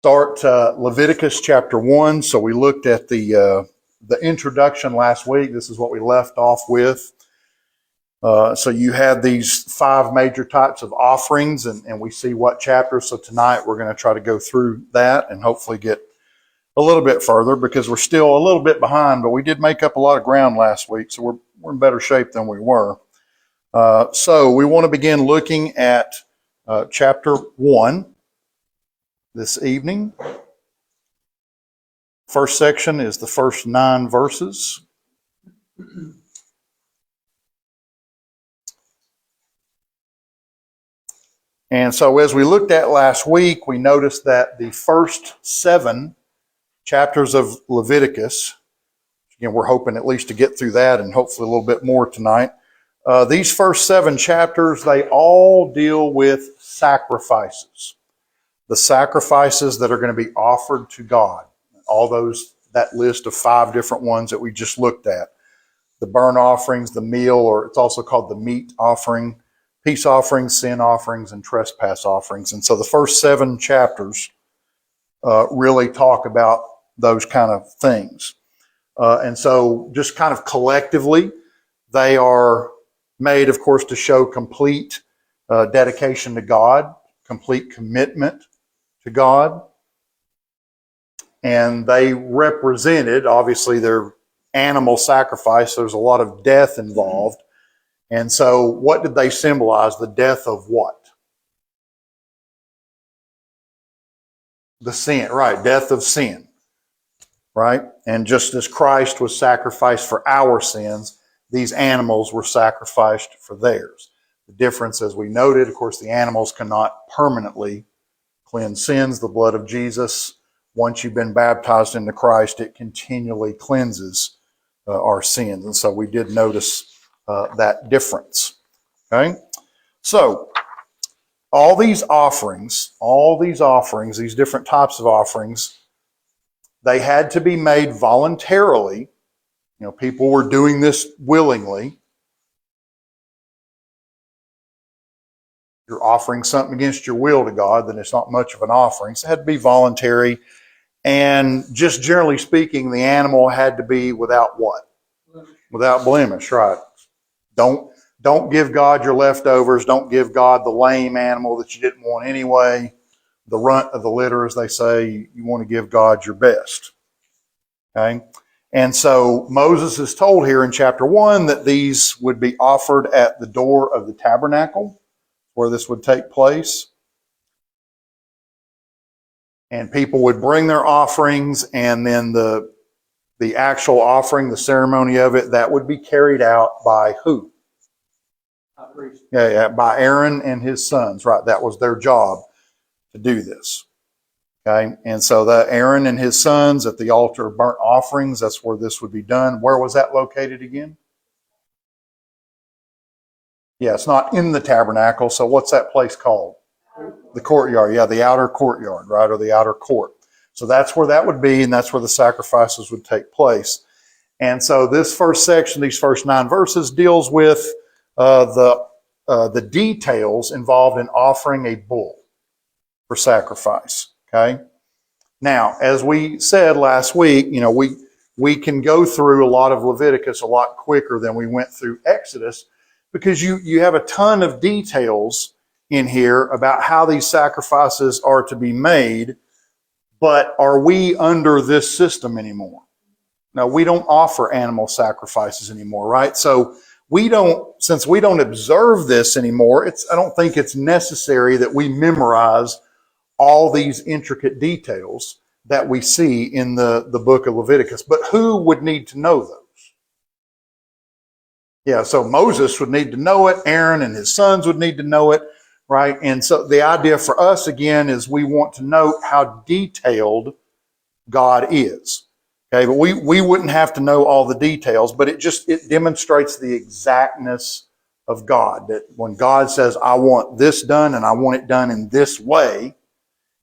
start Leviticus chapter 1. So we looked at the introduction last week. This is what we left off with. So you had these 5 major types of offerings, and we see what chapter. So tonight we're going to try to go through that and hopefully get a little bit further, because we're still a little bit behind, but we did make up a lot of ground last week, so we're in better shape than we were. So we want to begin looking at chapter 1 this evening. First section is the first 9 verses. And so as we looked at last week, we noticed that the first 7 chapters of Leviticus, again, we're hoping at least to get through that and hopefully a little bit more tonight. These first 7 chapters, they all deal with sacrifices. The sacrifices that are going to be offered to God. All those, that list of 5 different ones that we just looked at. The burnt offerings, the meal, or it's also called the meat offering, peace offerings, sin offerings, and trespass offerings. And so the first 7 chapters really talk about those kind of things. And so just kind of collectively, they are made, of course, to show complete dedication to God, complete commitment to God. And they represented, obviously, their animal sacrifice. There's a lot of death involved. And so what did they symbolize? The death of what? The sin, right, death of sin. Right? And just as Christ was sacrificed for our sins, these animals were sacrificed for theirs. The difference, as we noted, of course, the animals cannot permanently cleanse sins. The blood of Jesus, once you've been baptized into Christ, it continually cleanses our sins. And so we did notice that difference. Okay? So, all these offerings, these different types of offerings, they had to be made voluntarily. You know, people were doing this willingly. You're offering something against your will to God, then it's not much of an offering. So it had to be voluntary. And just generally speaking, the animal had to be without what? Without blemish, right? Don't give God your leftovers. Don't give God the lame animal that you didn't want anyway. The runt of the litter, as they say. You want to give God your best. Okay? And so Moses is told here in chapter 1 that these would be offered at the door of the tabernacle, where this would take place. And people would bring their offerings, and then the actual offering, the ceremony of it, that would be carried out by who? By Aaron and his sons, right? That was their job to do this. Okay, and so that Aaron and his sons at the altar of burnt offerings, that's where this would be done. Where was that located again? Yeah, it's not in the tabernacle, so what's that place called? The courtyard, yeah, the outer courtyard, right, or the outer court. So that's where that would be, and that's where the sacrifices would take place. And so this first section, these first 9 verses, deals with the details involved in offering a bull for sacrifice. Okay. Now, as we said last week, you know, we can go through a lot of Leviticus a lot quicker than we went through Exodus, because you have a ton of details in here about how these sacrifices are to be made. But are we under this system anymore? No, we don't offer animal sacrifices anymore, right? So since we don't observe this anymore, I don't think it's necessary that we memorize all these intricate details that we see in the book of Leviticus. But who would need to know those? Yeah, so Moses would need to know it. Aaron and his sons would need to know it, right? And so the idea for us, again, is we want to know how detailed God is. Okay, but we wouldn't have to know all the details, but it demonstrates the exactness of God. That when God says, I want this done and I want it done in this way,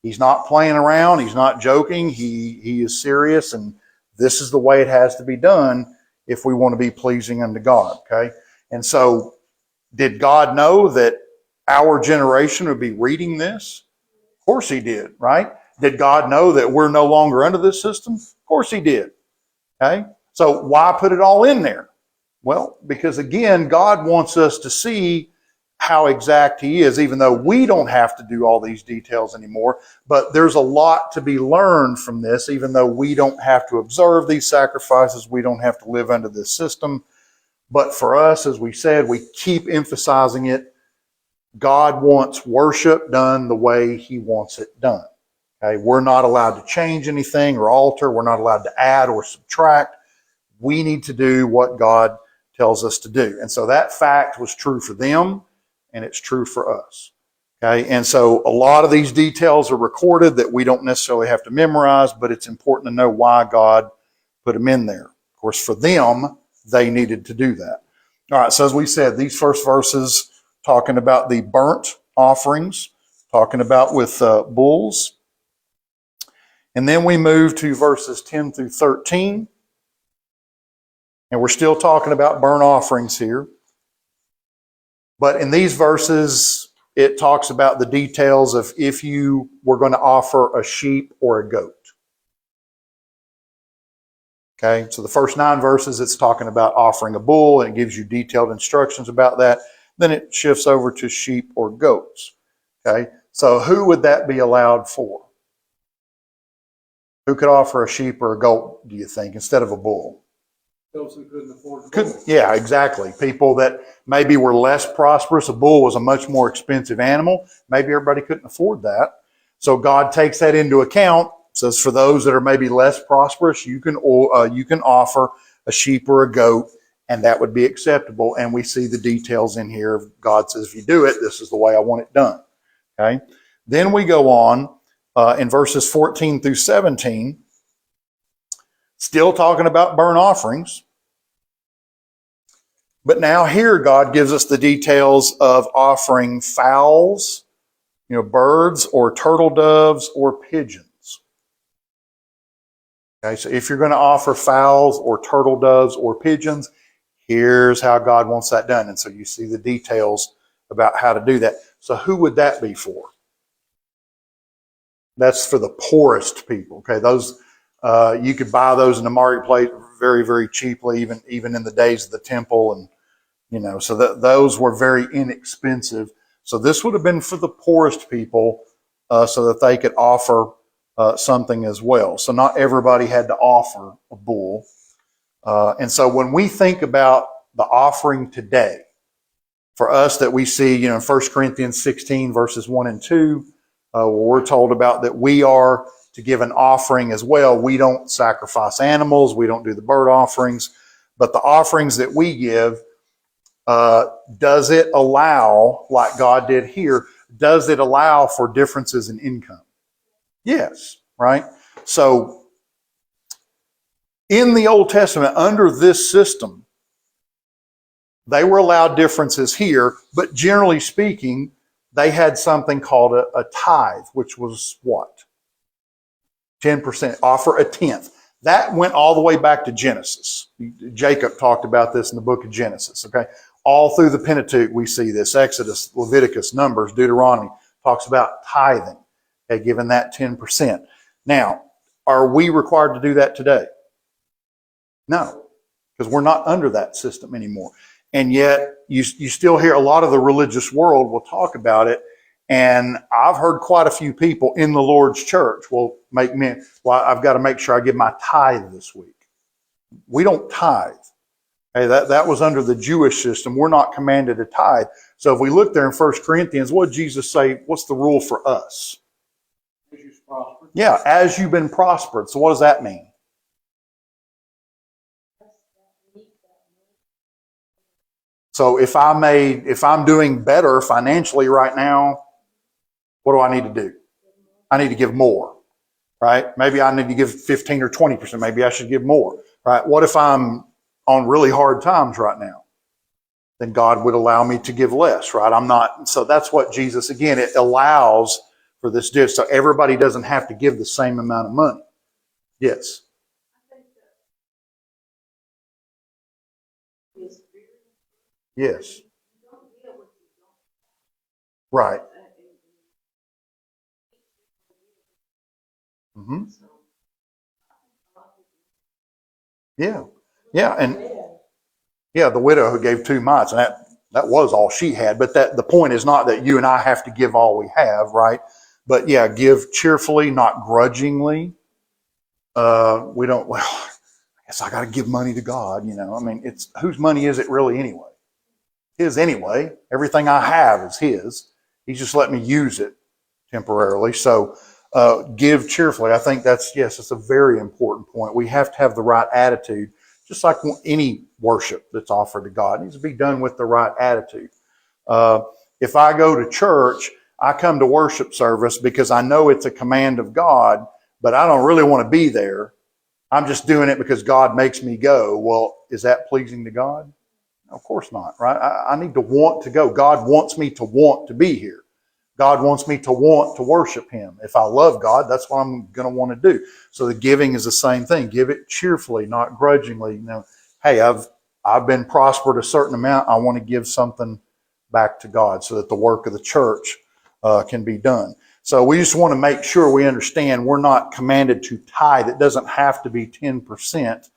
He's not playing around. He's not joking. He is serious, and this is the way it has to be done if we want to be pleasing unto God. Okay? And so, did God know that our generation would be reading this? Of course He did, right? Did God know that we're no longer under this system? Of course he did. Okay? So why put it all in there? Well, because again, God wants us to see how exact he is, even though we don't have to do all these details anymore. But there's a lot to be learned from this, even though we don't have to observe these sacrifices. We don't have to live under this system. But for us, as we said, we keep emphasizing it. God wants worship done the way he wants it done. Okay? We're not allowed to change anything or alter. We're not allowed to add or subtract. We need to do what God tells us to do. And so that fact was true for them, and it's true for us. Okay? And so a lot of these details are recorded that we don't necessarily have to memorize, but it's important to know why God put them in there. Of course, for them, they needed to do that. All right, so as we said, these first verses talking about the burnt offerings, talking about with bulls. And then we move to verses 10 through 13. And we're still talking about burnt offerings here. But in these verses, it talks about the details of if you were going to offer a sheep or a goat. Okay, so the first 9 verses, it's talking about offering a bull, and it gives you detailed instructions about that. Then it shifts over to sheep or goats. Okay, so who would that be allowed for? Who could offer a sheep or a goat, do you think, instead of a bull? Those who couldn't afford the bull. Yeah, exactly. People that maybe were less prosperous. A bull was a much more expensive animal. Maybe everybody couldn't afford that. So God takes that into account. Says for those that are maybe less prosperous, you can offer a sheep or a goat, and that would be acceptable. And we see the details in here. God says, if you do it, this is the way I want it done. Okay. Then we go on in verses 14 through 17. Still talking about burnt offerings. But now here God gives us the details of offering fowls, birds or turtle doves or pigeons. Okay, so if you're going to offer fowls or turtle doves or pigeons, here's how God wants that done. And so you see the details about how to do that. So who would that be for? That's for the poorest people. Okay, those you could buy those in the marketplace very, very cheaply, even in the days of the temple, and so those were very inexpensive. So this would have been for the poorest people, so that they could offer something as well. So not everybody had to offer a bull. And so when we think about the offering today, for us that we see, in 1 Corinthians 16 verses 1 and 2, where we're told about that we are to give an offering as well. We don't sacrifice animals. We don't do the burnt offerings. But the offerings that we give, does it allow, like God did here, does it allow for differences in income? Yes, right? So in the Old Testament, under this system, they were allowed differences here, but generally speaking, they had something called a tithe, which was what? 10%, offer a tenth. That went all the way back to Genesis. Jacob talked about this in the book of Genesis, okay? All through the Pentateuch, we see this. Exodus, Leviticus, Numbers, Deuteronomy talks about tithing, okay, giving that 10%. Now, are we required to do that today? No, because we're not under that system anymore. And yet, you still hear a lot of the religious world will talk about it. And I've heard quite a few people in the Lord's church will I've got to make sure I give my tithe this week. We don't tithe. Hey, that was under the Jewish system. We're not commanded to tithe. So if we look there in 1 Corinthians, what did Jesus say? What's the rule for us? As you prosper. Yeah, as you've been prospered. So what does that mean? So if I'm doing better financially right now, what do I need to do? I need to give more, right? Maybe I need to give 15 or 20%. Maybe I should give more, right? What if I'm on really hard times right now? Then God would allow me to give less, right? I'm not. So that's what Jesus, again, it allows for this gift. So everybody doesn't have to give the same amount of money. Yes. Yes. Right. Mm-hmm. Yeah. Yeah. And yeah, the widow who gave 2 mites, and that was all she had. But the point is not that you and I have to give all we have, right? But yeah, give cheerfully, not grudgingly. We don't, well, I guess I got to give money to God, you know. I mean, it's whose money is it really anyway? His anyway. Everything I have is His. He's just let me use it temporarily. So give cheerfully. I think yes, it's a very important point. We have to have the right attitude, just like any worship that's offered to God. It needs to be done with the right attitude. If I go to church, I come to worship service because I know it's a command of God, but I don't really want to be there. I'm just doing it because God makes me go. Well, is that pleasing to God? Of course not, right? I need to want to go. God wants me to want to be here. God wants me to want to worship Him. If I love God, that's what I'm going to want to do. So the giving is the same thing. Give it cheerfully, not grudgingly. You know, hey, I've been prospered a certain amount. I want to give something back to God so that the work of the church can be done. So we just want to make sure we understand we're not commanded to tithe. It doesn't have to be 10%.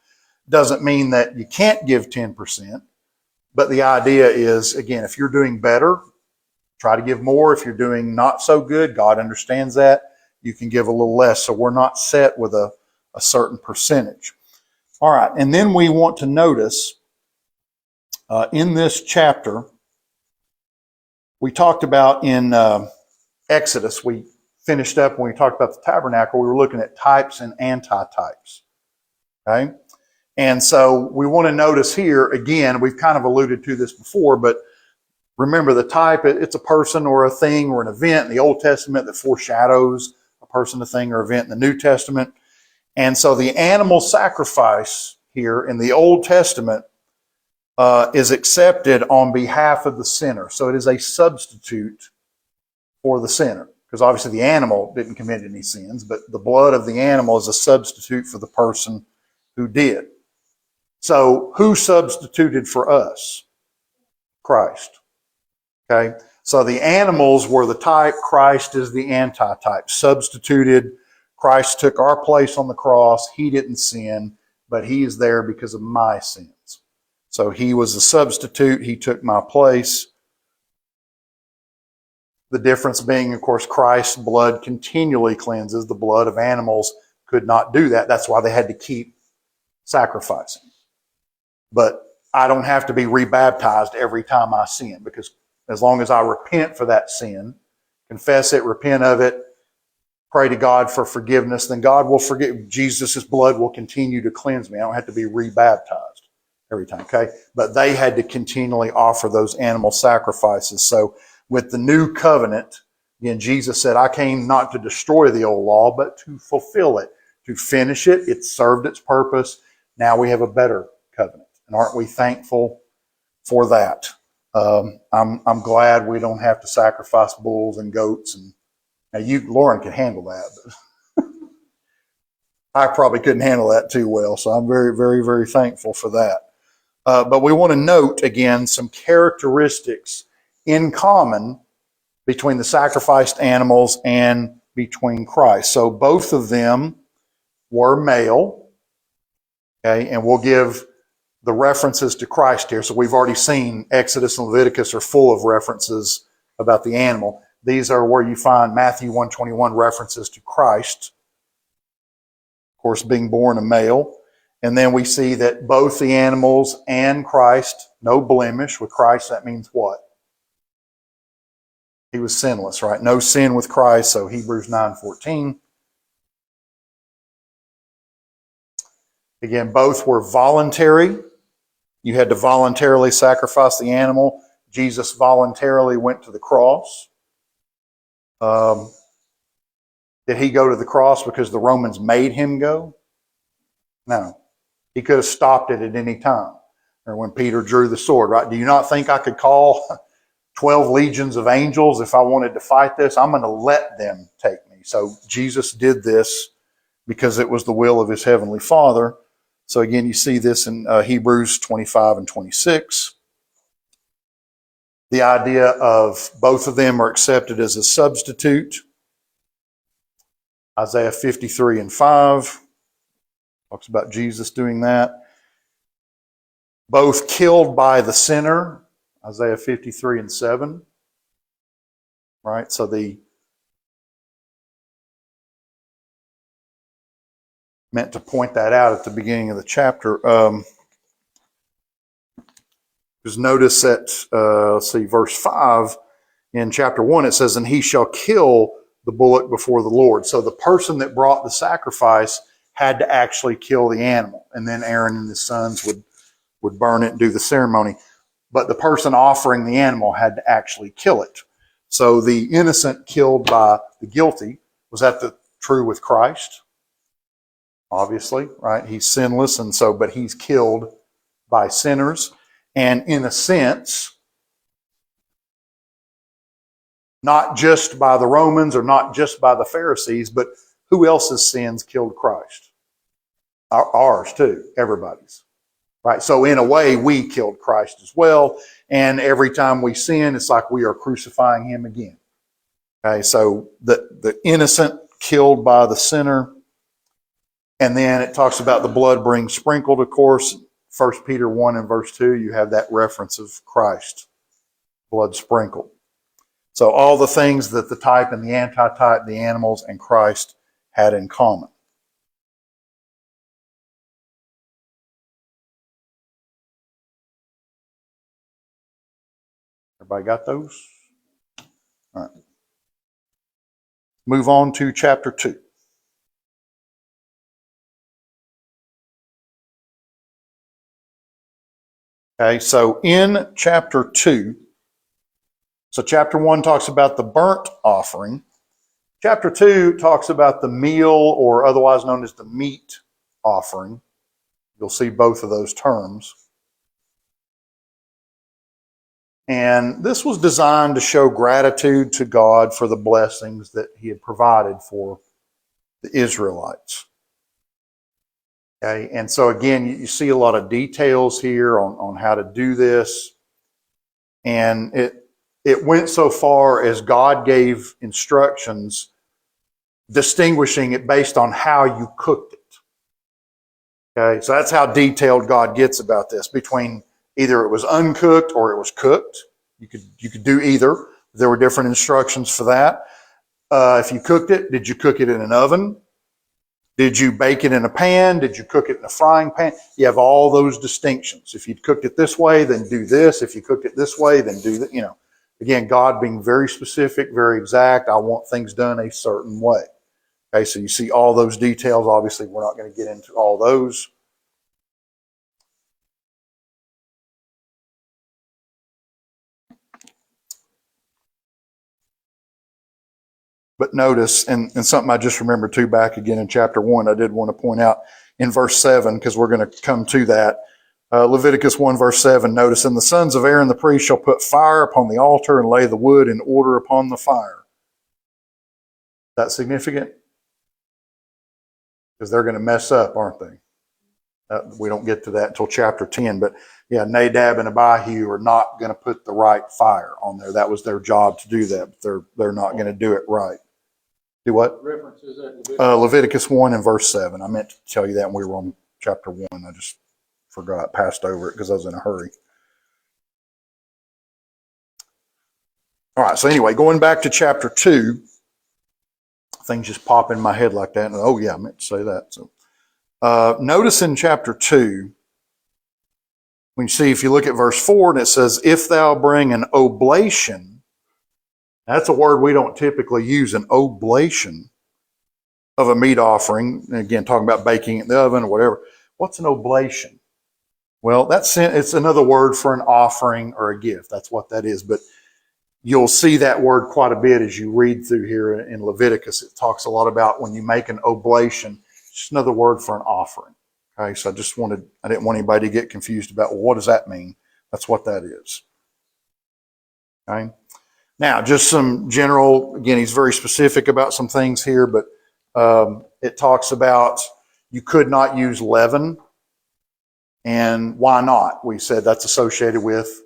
Doesn't mean that you can't give 10%. But the idea is, again, if you're doing better, try to give more. If you're doing not so good, God understands that. You can give a little less. So we're not set with a certain percentage. All right. And then we want to notice in this chapter, we talked about in Exodus, we finished up when we talked about the tabernacle, we were looking at types and anti-types. Okay? And so we want to notice here, again, we've kind of alluded to this before, but remember the type, it's a person or a thing or an event in the Old Testament that foreshadows a person, a thing, or event in the New Testament. And so the animal sacrifice here in the Old Testament is accepted on behalf of the sinner. So it is a substitute for the sinner. Because obviously the animal didn't commit any sins, but the blood of the animal is a substitute for the person who did. So who substituted for us? Christ. Okay? So the animals were the type, Christ is the anti-type. Substituted, Christ took our place on the cross. He didn't sin, but He is there because of my sins. So He was a substitute. He took my place. The difference being, of course, Christ's blood continually cleanses. The blood of animals could not do that. That's why they had to keep sacrificing. But I don't have to be rebaptized every time I sin, because as long as I repent for that sin, confess it, repent of it, pray to God for forgiveness, then God will forgive. Jesus' blood will continue to cleanse me. I don't have to be rebaptized every time, okay? But they had to continually offer those animal sacrifices. So with the new covenant, again, Jesus said, I came not to destroy the old law, but to fulfill it, to finish it. It served its purpose. Now we have a better covenant. And aren't we thankful for that? I'm glad we don't have to sacrifice bulls and goats. And now Lauren can handle that, but I probably couldn't handle that too well. So I'm very, very, very thankful for that. But we want to note again some characteristics in common between the sacrificed animals and between Christ. So both of them were male. Okay, and we'll give the references to Christ here. So we've already seen Exodus and Leviticus are full of references about the animal. These are where you find Matthew 1:21 references to Christ, of course, being born a male. And then we see that both the animals and Christ, no blemish. With Christ, that means what? He was sinless, right? No sin with Christ, so Hebrews 9:14. Again, both were voluntary. You had to voluntarily sacrifice the animal. Jesus voluntarily went to the cross. Did He go to the cross because the Romans made Him go? No. He could have stopped it at any time. Or when Peter drew the sword, right? Do you not think I could call 12 legions of angels if I wanted to fight this? I'm going to let them take me. So Jesus did this because it was the will of His heavenly Father. So again, you see this in Hebrews 25 and 26. The idea of both of them are accepted as a substitute. Isaiah 53 and 5 talks about Jesus doing that. Both killed by the sinner, Isaiah 53 and 7. Right? So meant to point that out at the beginning of the chapter. Just notice that, let's see, verse 5 in chapter 1, it says, and he shall kill the bullock before the Lord. So the person that brought the sacrifice had to actually kill the animal. And then Aaron and his sons would burn it and do the ceremony. But the person offering the animal had to actually kill it. So the innocent killed by the guilty. Was that true with Christ? Obviously, right? He's sinless, and so, but he's killed by sinners. And in a sense, not just by the Romans or not just by the Pharisees, but who else's sins killed Christ? Ours too, everybody's. Right? So in a way, we killed Christ as well. And every time we sin, it's like we are crucifying him again. Okay, so the innocent killed by the sinner. And then it talks about the blood being sprinkled, of course. 1 Peter 1 and verse 2, you have that reference of Christ, blood sprinkled. So all the things that the type and the antitype, the animals and Christ had in common. Everybody got those? All right. Move on to chapter 2. Okay, so in chapter 2, so chapter 1 talks about the burnt offering. Chapter 2 talks about the meal, or otherwise known as the meat offering. You'll see both of those terms. And this was designed to show gratitude to God for the blessings that he had provided for the Israelites. Okay, and so again, you see a lot of details here on how to do this. And it went so far as God gave instructions distinguishing it based on how you cooked it. Okay, so that's how detailed God gets about this. Between either it was uncooked or it was cooked. You could do either. There were different instructions for that. If you cooked it, did you cook it in an oven? Did you bake it in a pan? Did you cook it in a frying pan? You have all those distinctions. If you cooked it this way, then do this. If you cooked it this way, then do that. You know, again, God being very specific, very exact. I want things done a certain way. Okay, so you see all those details. Obviously, we're not going to get into all those. But notice, and something I just remembered too back again in chapter 1, I did want to point out in verse 7, because we're going to come to that. Leviticus 1 verse 7, notice, and the sons of Aaron the priest shall put fire upon the altar and lay the wood in order upon the fire. Is that significant? Because they're going to mess up, aren't they? We don't get to that until chapter 10, but yeah, Nadab and Abihu are not going to put the right fire on there. That was their job to do that, but they're not going to do it right. Do what? References at Leviticus 1 and verse 7. I meant to tell you that when we were on chapter 1. I just forgot, passed over it because I was in a hurry. All right, so anyway, going back to chapter 2, things just pop in my head like that. And, oh, yeah, I meant to say that. So, notice in chapter 2, when you see, if you look at verse 4, and it says, if thou bring an oblation. That's a word we don't typically use, an oblation of a meat offering. And again, talking about baking it in the oven or whatever. What's an oblation? Well, it's another word for an offering or a gift. That's what that is. But you'll see that word quite a bit as you read through here in Leviticus. It talks a lot about when you make an oblation. It's just another word for an offering. Okay, so I didn't want anybody to get confused about, well, what does that mean? That's what that is. Okay. Now, just some general, again, he's very specific about some things here, but it talks about you could not use leaven. And why not? We said that's associated with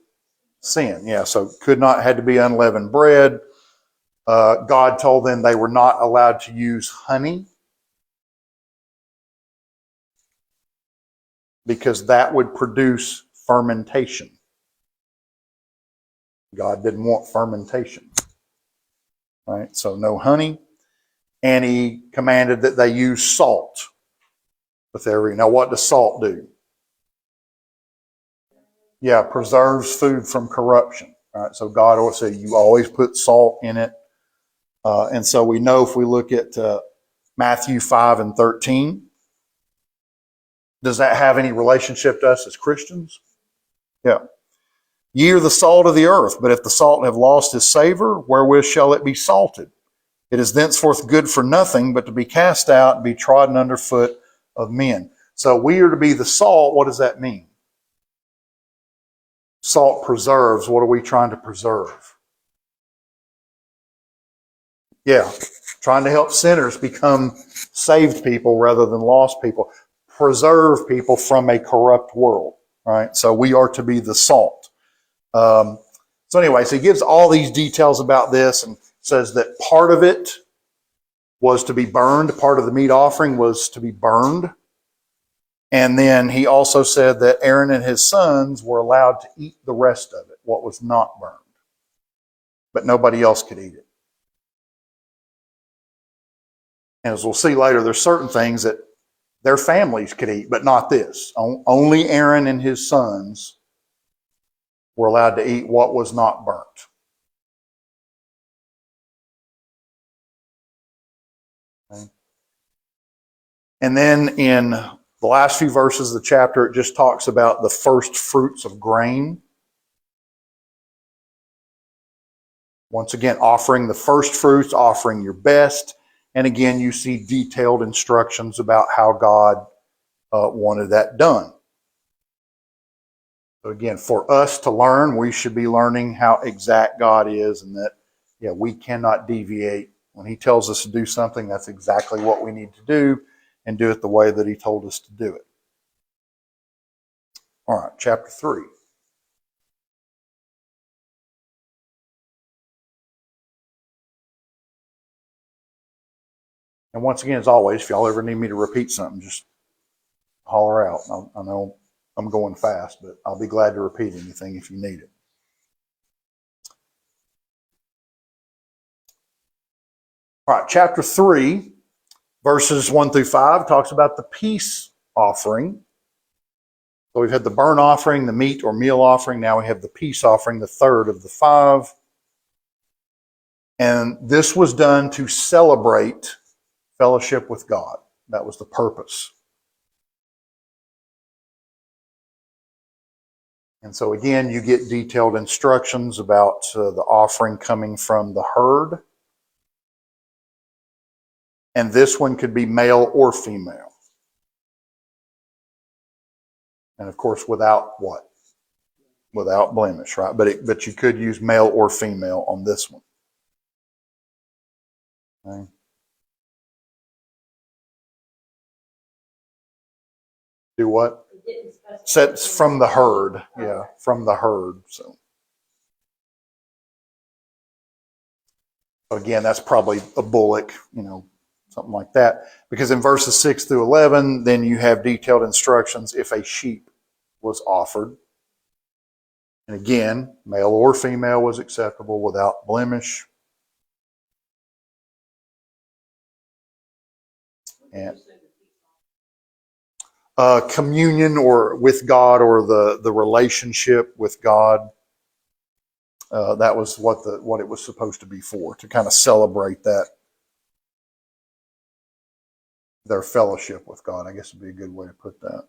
sin. Yeah, so had to be unleavened bread. God told them they were not allowed to use honey. because that would produce fermentation. God didn't want fermentation. Right? So no honey. And he commanded that they use salt with every. Now, what does salt do? Yeah, preserves food from corruption. Right? So God always said you always put salt in it. And so we know if we look at Matthew 5 and 13, does that have any relationship to us as Christians? Yeah. Ye are the salt of the earth, but if the salt have lost his savor, wherewith shall it be salted? It is thenceforth good for nothing, but to be cast out and be trodden under foot of men. So we are to be the salt. What does that mean? Salt preserves. What are we trying to preserve? Yeah, trying to help sinners become saved people rather than lost people. Preserve people from a corrupt world, right? So we are to be the salt. So anyway, so he gives all these details about this and says that part of it was to be burned. Part of the meat offering was to be burned. And then he also said that Aaron and his sons were allowed to eat the rest of it, what was not burned. But nobody else could eat it. And as we'll see later, there's certain things that their families could eat, but not this. Only Aaron and his sons were allowed to eat what was not burnt. Okay. And then in the last few verses of the chapter, it just talks about the first fruits of grain. Once again, offering the first fruits, offering your best. And again, you see detailed instructions about how God wanted that done. So again, for us to learn, we should be learning how exact God is and that, yeah, we cannot deviate. When he tells us to do something, that's exactly what we need to do and do it the way that he told us to do it. All right, chapter 3. And once again, as always, if y'all ever need me to repeat something, just holler out. I know I'm going fast, but I'll be glad to repeat anything if you need it. All right, chapter 3, verses 1 through 5, talks about the peace offering. So we've had the burnt offering, the meat or meal offering. Now we have the peace offering, the third of the 5. And this was done to celebrate fellowship with God. That was the purpose. And so again, you get detailed instructions about the offering coming from the herd. And this one could be male or female. And of course, without what? Without blemish, right? But you could use male or female on this one. Okay. Do what? Sets from the herd. Yeah, from the herd. So again, that's probably a bullock, something like that. Because in verses 6 through 11, then you have detailed instructions if a sheep was offered. And again, male or female was acceptable without blemish. And communion or with God or the relationship with God. That was what it was supposed to be for, to kind of celebrate that, their fellowship with God, I guess would be a good way to put that.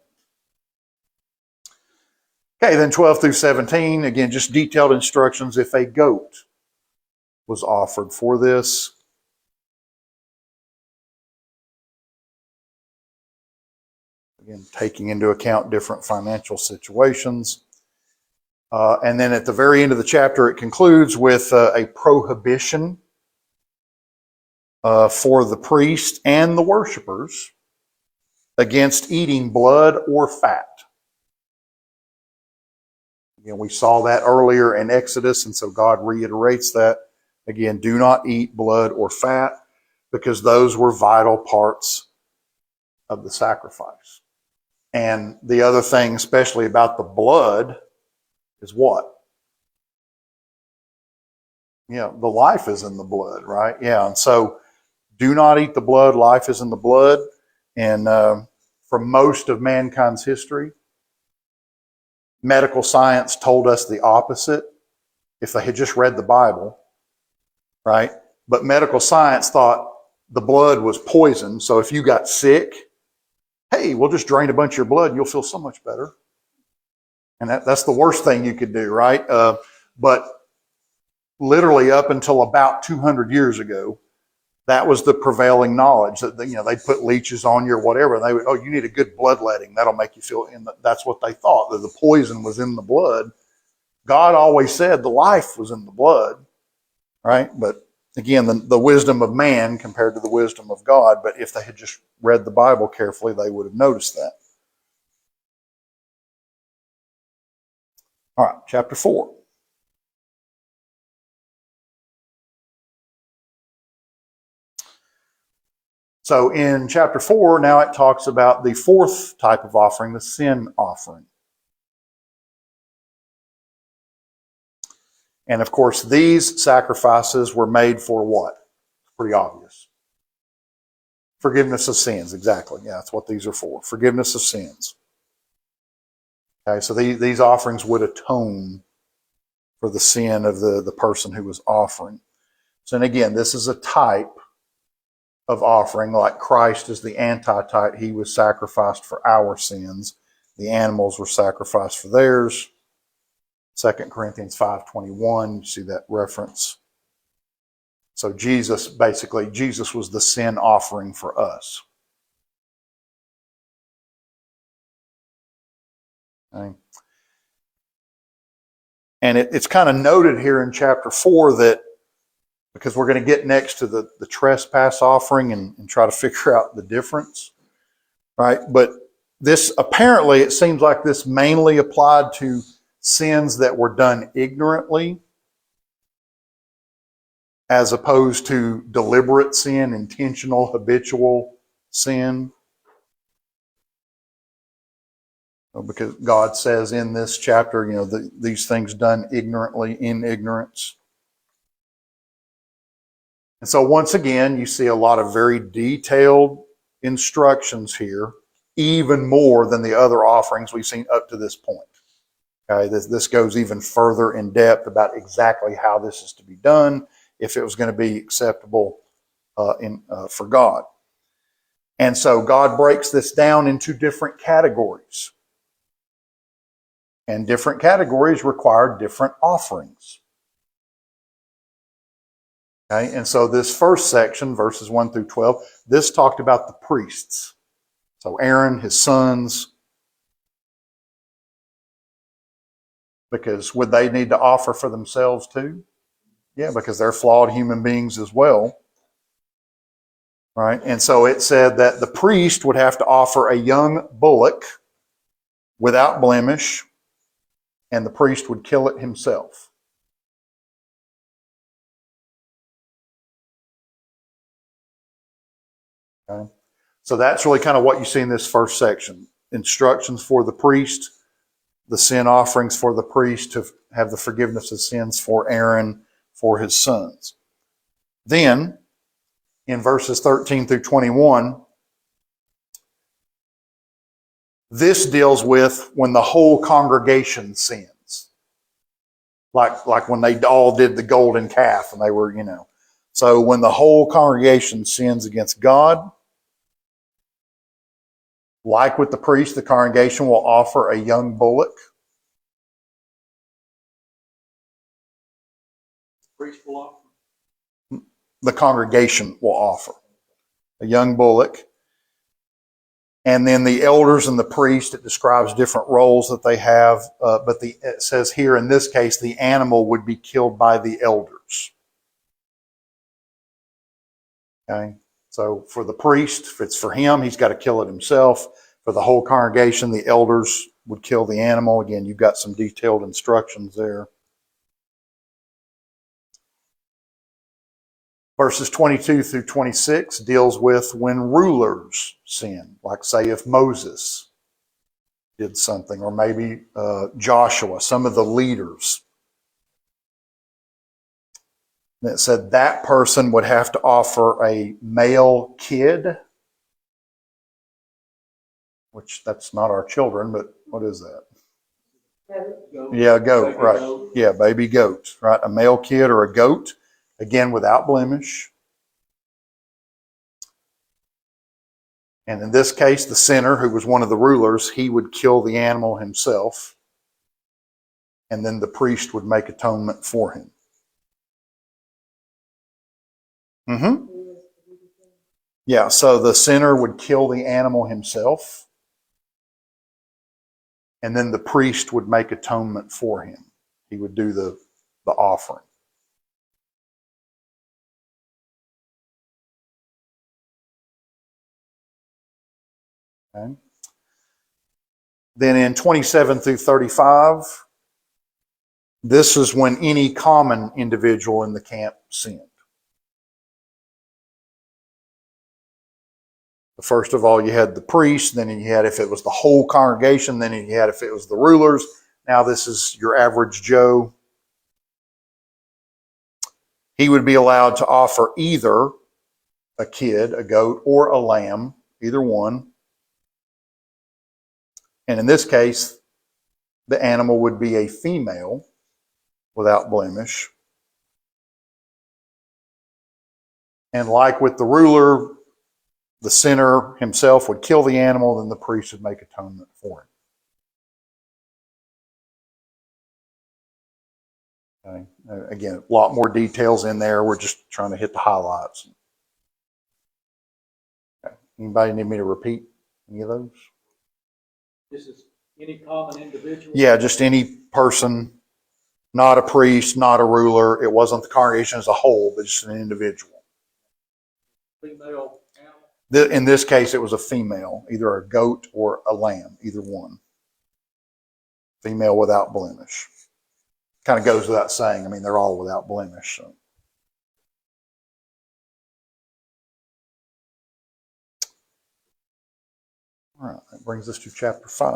Okay, then 12 through 17, again, just detailed instructions if a goat was offered for this. Again, taking into account different financial situations. And then at the very end of the chapter, it concludes with a prohibition for the priest and the worshipers against eating blood or fat. Again, we saw that earlier in Exodus, and so God reiterates that. Again, do not eat blood or fat because those were vital parts of the sacrifice. And the other thing, especially about the blood, is what? Yeah, the life is in the blood, right? Yeah, and so do not eat the blood. Life is in the blood. And for most of mankind's history, medical science told us the opposite if they had just read the Bible, right? But medical science thought the blood was poison. So if you got sick, hey, we'll just drain a bunch of your blood and you'll feel so much better. And that's the worst thing you could do, right? But literally up until about 200 years ago, that was the prevailing knowledge that they'd put leeches on you or whatever. And they would, oh, you need a good bloodletting. That'll make you feel. And that's what they thought, that the poison was in the blood. God always said the life was in the blood, right? But again, the wisdom of man compared to the wisdom of God. But if they had just read the Bible carefully, they would have noticed that. All right, chapter 4. So in chapter 4, now it talks about the fourth type of offering, the sin offering. And of course, these sacrifices were made for what? Pretty obvious. Forgiveness of sins, exactly. Yeah, that's what these are for. Forgiveness of sins. Okay, so these offerings would atone for the sin of the person who was offering. So, and again, this is a type of offering, like Christ is the antitype. He was sacrificed for our sins. The animals were sacrificed for theirs. 2 Corinthians 5:21, you see that reference. So Jesus was the sin offering for us. Okay. And it's kind of noted here in chapter 4 that, because we're going to get next to the trespass offering and try to figure out the difference, right? But this, apparently, it seems like this mainly applied to sins that were done ignorantly, as opposed to deliberate sin, intentional, habitual sin. Because God says in this chapter, these things done ignorantly, in ignorance. And so once again, you see a lot of very detailed instructions here, even more than the other offerings we've seen up to this point. Okay, this goes even further in depth about exactly how this is to be done, if it was going to be acceptable for God. And so God breaks this down into different categories. And different categories require different offerings. Okay, and so this first section, verses 1 through 12, this talked about the priests. So Aaron, his sons, because would they need to offer for themselves too? Yeah, because they're flawed human beings as well. Right? And so it said that the priest would have to offer a young bullock without blemish, and the priest would kill it himself. Okay? So that's really kind of what you see in this first section. Instructions for the priest, the sin offerings for the priest to have the forgiveness of sins for Aaron, for his sons. Then, in verses 13 through 21, this deals with when the whole congregation sins. Like when they all did the golden calf and they were, So when the whole congregation sins against God, like with the priest, the congregation will offer a young bullock. Priest will offer. The congregation will offer a young bullock. And then the elders and the priest, it describes different roles that they have. But it says here, in this case, the animal would be killed by the elders. Okay? So for the priest, if it's for him, he's got to kill it himself. For the whole congregation, the elders would kill the animal. Again, you've got some detailed instructions there. Verses 22 through 26 deals with when rulers sin. Like, say, if Moses did something, or maybe Joshua, some of the leaders. And it said that person would have to offer a male kid, which that's not our children, but what is that? Goat. Yeah, a goat, Baby right. goat. Yeah, baby goat, right? A male kid or a goat, again, without blemish. And in this case, the sinner, who was one of the rulers, he would kill the animal himself, and then the priest would make atonement for him. Mm-hmm. Yeah, so the sinner would kill the animal himself, and then the priest would make atonement for him. He would do the offering. Okay. Then in 27 through 35, this is when any common individual in the camp sinned. First of all, you had the priest, then you had if it was the whole congregation, then you had if it was the rulers. Now this is your average Joe. He would be allowed to offer either a kid, a goat, or a lamb, either one. And in this case, the animal would be a female without blemish. And like with the ruler, the sinner himself would kill the animal, then the priest would make atonement for him. Okay. Again, a lot more details in there. We're just trying to hit the highlights. Okay. Anybody need me to repeat any of those? This is any common individual? Yeah, just any person, not a priest, not a ruler. It wasn't the congregation as a whole, but just an individual. Female animal? In this case, it was a female, either a goat or a lamb, either one. Female without blemish. Kind of goes without saying. I mean, they're all without blemish. So. All right, that brings us to chapter 5.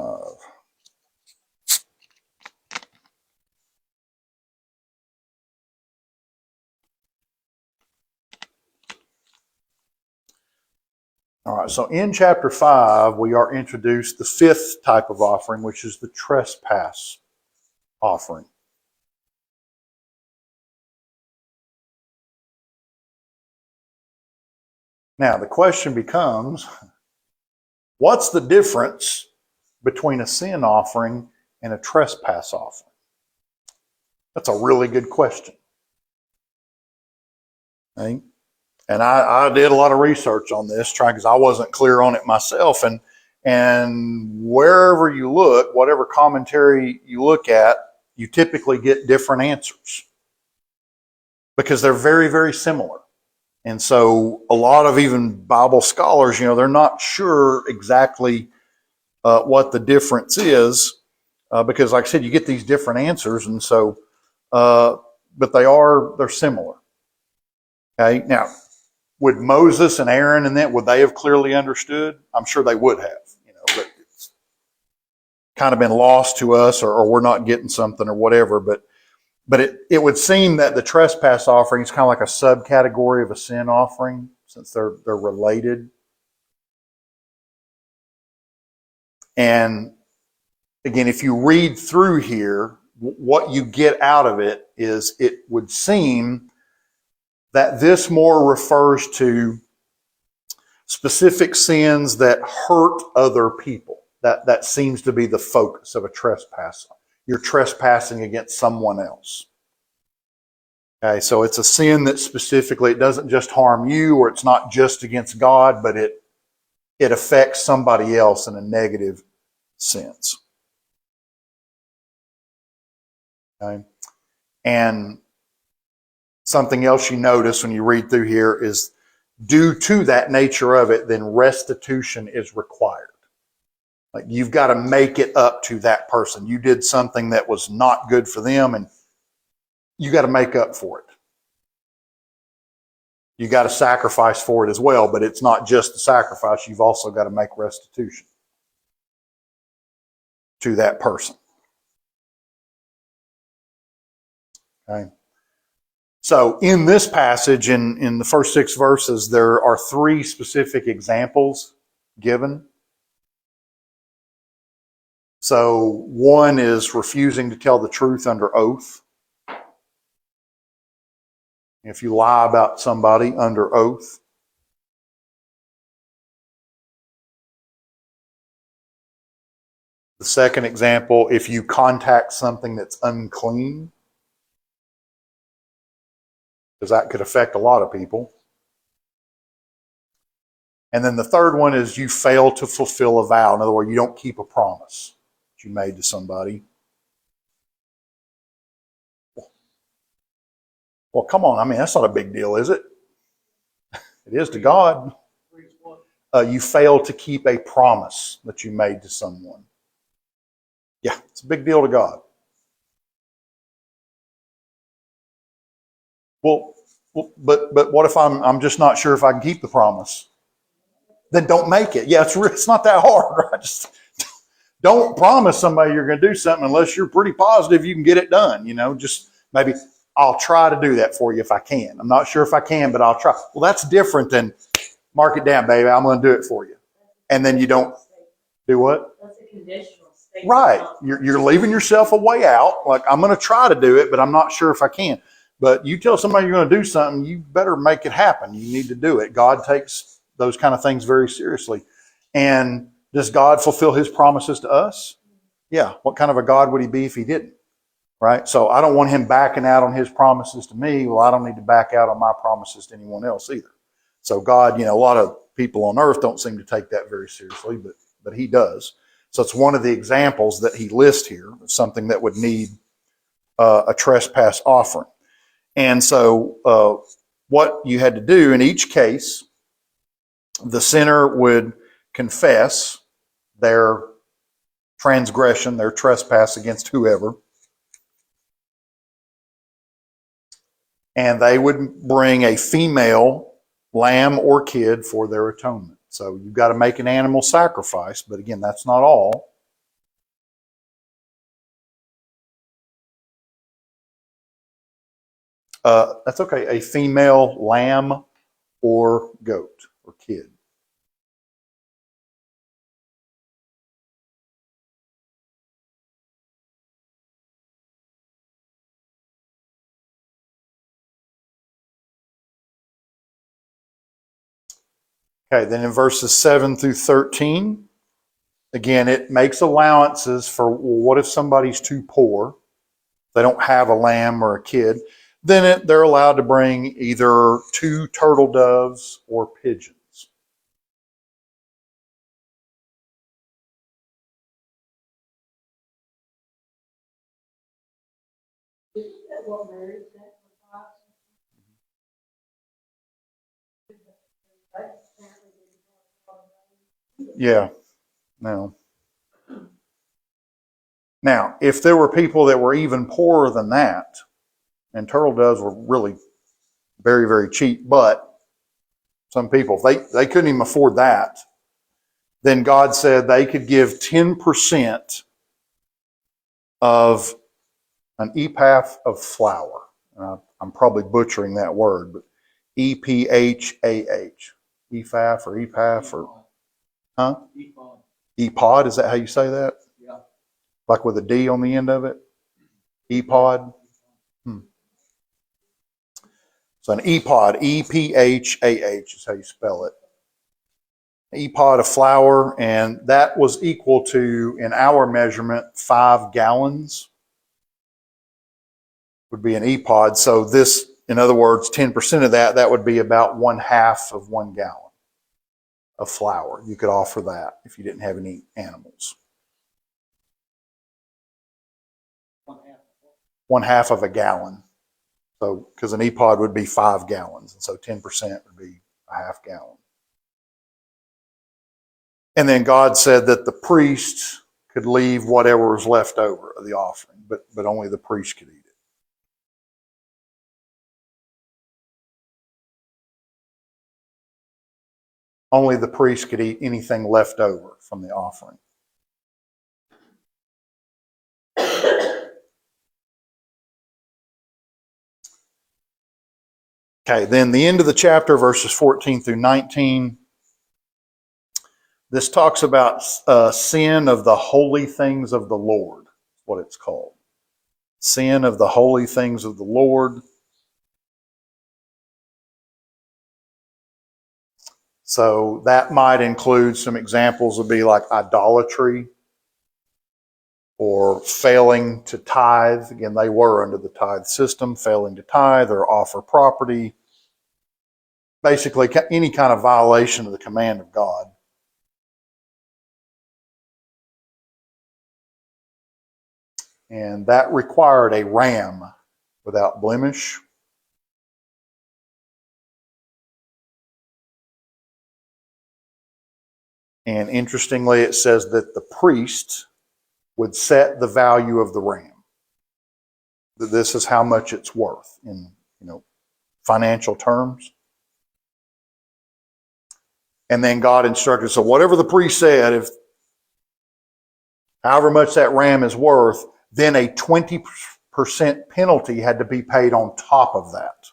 All right, so in chapter 5, we are introduced the 5th type of offering, which is the trespass offering. Now, the question becomes, what's the difference between a sin offering and a trespass offering? That's a really good question. Okay? And I did a lot of research on this, trying because I wasn't clear on it myself. And wherever you look, whatever commentary you look at, you typically get different answers because they're very, very similar. And so a lot of even Bible scholars, they're not sure exactly what the difference is because, like I said, you get these different answers, and so, but they're similar. Okay, now. Would Moses and Aaron and that, would they have clearly understood? I'm sure they would have, but it's kind of been lost to us or we're not getting something or whatever. But it would seem that the trespass offering is kind of like a subcategory of a sin offering since they're related. And again, if you read through here, what you get out of it is it would seem that this more refers to specific sins that hurt other people. That seems to be the focus of a trespass. You're trespassing against someone else. Okay, so it's a sin that specifically, it doesn't just harm you, or it's not just against God, but it affects somebody else in a negative sense. Okay? And something else you notice when you read through here is due to that nature of it, then restitution is required. Like you've got to make it up to that person. You did something that was not good for them, and you got to make up for it. You got to sacrifice for it as well, but it's not just the sacrifice. You've also got to make restitution. to that person. Okay. So in this passage, in the first 6 verses, there are 3 specific examples given. So one is refusing to tell the truth under oath. If you lie about somebody under oath. The second example, if you contact something that's unclean, because that could affect a lot of people. And then the third one is you fail to fulfill a vow. In other words, you don't keep a promise that you made to somebody. Well, come on. I mean, that's not a big deal, is it? It is to God. You fail to keep a promise that you made to someone. Yeah, it's a big deal to God. Well, but what if I'm just not sure if I can keep the promise? Then don't make it. Yeah, it's not that hard, right? Just don't promise somebody you're going to do something unless you're pretty positive you can get it done. Just maybe I'll try to do that for you if I can. I'm not sure if I can, but I'll try. Well, that's different than mark it down, baby. I'm going to do it for you. And then you don't do what? That's a conditional statement. Right. You're leaving yourself a way out. Like, I'm going to try to do it, but I'm not sure if I can. But you tell somebody you're going to do something, you better make it happen. You need to do it. God takes those kind of things very seriously. And does God fulfill his promises to us? Yeah. What kind of a God would he be if he didn't? Right? So I don't want him backing out on his promises to me. Well, I don't need to back out on my promises to anyone else either. So God, a lot of people on earth don't seem to take that very seriously, but he does. So it's one of the examples that he lists here of something that would need a trespass offering. And so what you had to do in each case, the sinner would confess their transgression, their trespass against whoever, and they would bring a female lamb or kid for their atonement. So you've got to make an animal sacrifice, but again, that's not all. That's okay, a female lamb or goat or kid. Okay, then in verses 7 through 13, again, it makes allowances for, well, what if somebody's too poor? They don't have a lamb or a kid. Then they're allowed to bring either 2 turtle doves or pigeons. Isn't that what Mary sacrificed? Yeah, no. Now, if there were people that were even poorer than that, and turtle doves were really very, very cheap, but some people, they couldn't even afford that, then God said they could give 10% of an ephah of flour. I'm probably butchering that word, but EPHAH. Ephah or ephah or, huh? Epod, is that how you say that? Yeah. Like with a D on the end of it? Epod? So an epod, EPHAH is how you spell it. Epod of flour, and that was equal to, in our measurement, 5 gallons would be an epod. So this, in other words, 10% of that would be about 1/2 of 1 gallon of flour. You could offer that if you didn't have any animals. 1/2 of a gallon. So, because an epod would be 5 gallons, and so 10% would be a 1/2 gallon. And then God said that the priest could leave whatever was left over of the offering, but only the priest could eat it. Only the priest could eat anything left over from the offering. Okay, then the end of the chapter, verses 14 through 19. This talks about sin of the holy things of the Lord, what it's called. Sin of the holy things of the Lord. So that might include some examples would be like idolatry or failing to tithe. Again, they were under the tithe system, failing to tithe or offer property. Basically, any kind of violation of the command of God. And that required a ram without blemish. And interestingly, it says that the priest would set the value of the ram. That this is how much it's worth in, financial terms. And then God instructed, so whatever the priest said, if however much that ram is worth, then a 20% penalty had to be paid on top of that.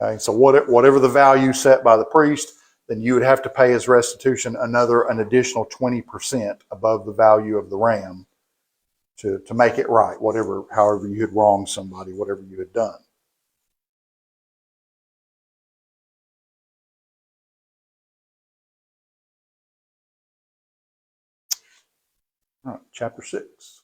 Okay, so whatever the value set by the priest, then you would have to pay as restitution an additional 20% above the value of the ram to make it right, however you had wronged somebody, whatever you had done. All right, chapter 6.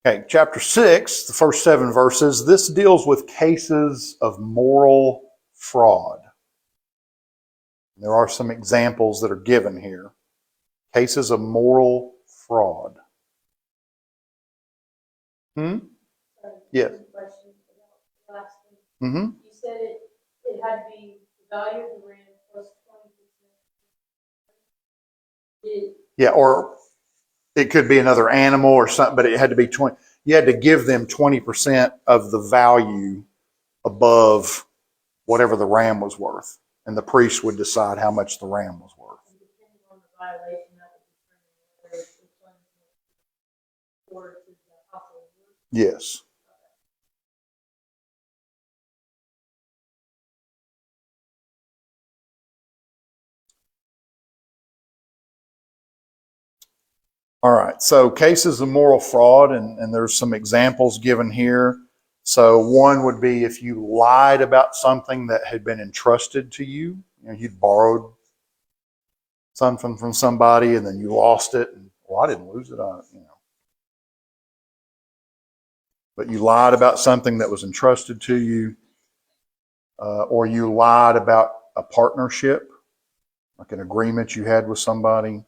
Okay, chapter 6, the first 7 verses, this deals with cases of moral fraud. There are some examples that are given here. Cases of moral fraud. Yes. Question about the last thing. Mm-hmm. You said it had to be the value of the ram plus 20%. Yeah, or it could be another animal or something, but it had to be 20. You had to give them 20% of the value above whatever the ram was worth. And the priest would decide how much the ram was worth. And depending on the violation, that would determine whether it's or to the household. Yes. All right, so cases of moral fraud, and there's some examples given here. So one would be if you lied about something that had been entrusted to you. You'd borrowed something from somebody and then you lost it. And, well, I didn't lose it, But you lied about something that was entrusted to you, or you lied about a partnership, like an agreement you had with somebody.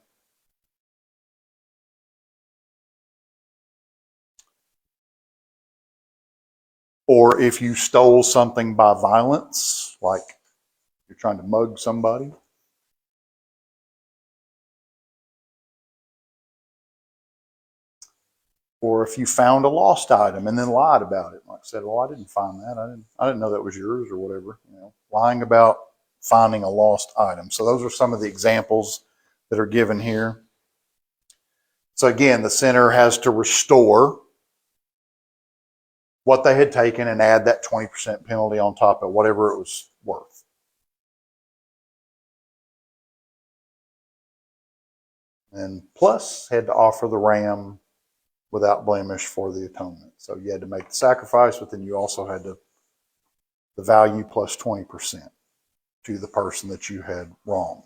Or if you stole something by violence, like you're trying to mug somebody. Or if you found a lost item and then lied about it, like said, "Well, I didn't find that. I didn't know that was yours," or whatever. Lying about finding a lost item. So those are some of the examples that are given here. So again, the sinner has to restore what they had taken and add that 20% penalty on top of whatever it was worth. And plus had to offer the ram without blemish for the atonement. So you had to make the sacrifice, but then you also had the value plus 20% to the person that you had wronged.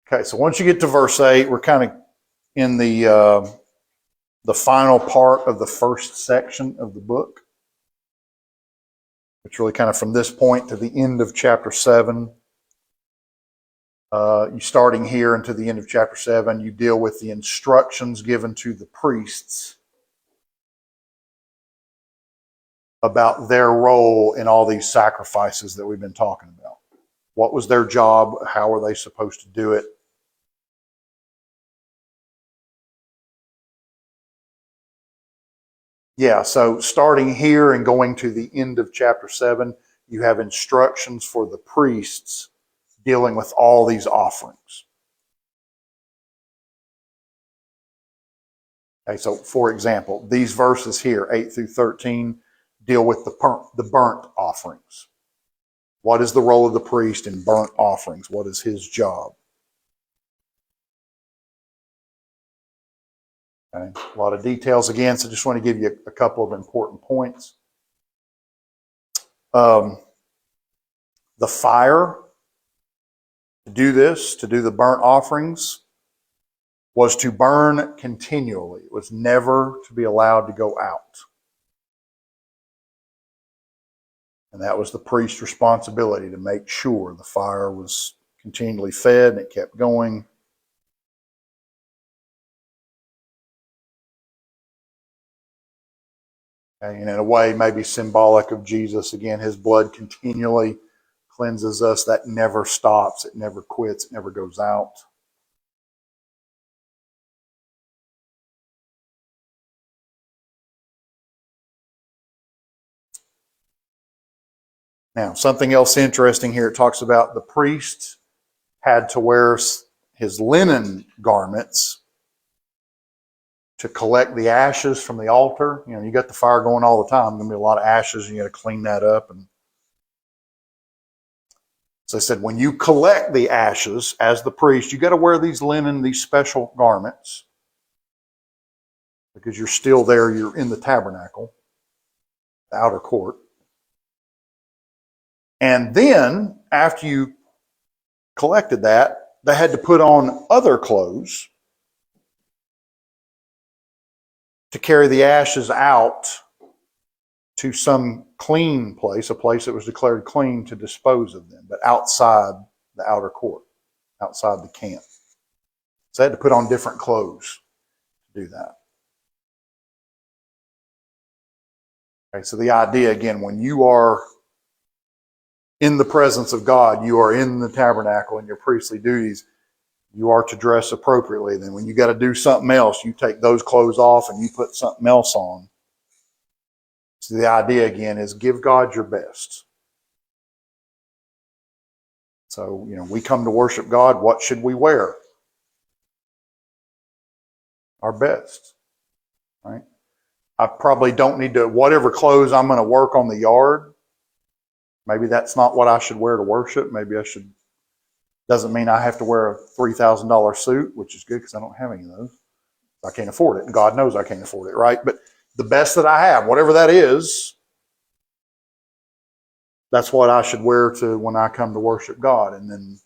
Okay, so once you get to verse 8, we're kind of in the final part of the first section of the book. It's really kind of from this point to the end of chapter 7. You starting here into the end of chapter 7, you deal with the instructions given to the priests about their role in all these sacrifices that we've been talking about. What was their job? How were they supposed to do it? Yeah, so starting here and going to the end of chapter 7, you have instructions for the priests dealing with all these offerings. Okay, so for example, these verses here, 8 through 13, deal with the burnt offerings. What is the role of the priest in burnt offerings? What is his job? Okay, a lot of details again, so just want to give you a couple of important points. The fire to do this, to do the burnt offerings, was to burn continually. It was never to be allowed to go out. And that was the priest's responsibility to make sure the fire was continually fed and it kept going. Okay, and in a way, maybe symbolic of Jesus. Again, his blood continually cleanses us. That never stops. It never quits. It never goes out. Now, something else interesting here. It talks about the priest had to wear his linen garments to collect the ashes from the altar. You know, you got the fire going all the time. There's going to be a lot of ashes, and you got to clean that up. And so I said, when you collect the ashes as the priest, you got to wear these special garments, because you're still there. You're in the tabernacle, the outer court. And then, after you collected that, they had to put on other clothes to carry the ashes out to some clean place, a place that was declared clean, to dispose of them, but outside the outer court, outside the camp. So they had to put on different clothes to do that. Okay, so the idea, again, when you are in the presence of God, you are in the tabernacle in your priestly duties, you are to dress appropriately. Then when you got to do something else, you take those clothes off and you put something else on. So the idea, again, is give God your best. So, you know, we come to worship God. What should we wear? Our best, right? I probably don't need to, whatever clothes I'm going to work on the yard, maybe that's not what I should wear to worship. Maybe I should, doesn't mean I have to wear a $3,000 suit, which is good because I don't have any of those. I can't afford it, and God knows I can't afford it, right? But the best that I have, whatever that is, that's what I should wear to when I come to worship God. And then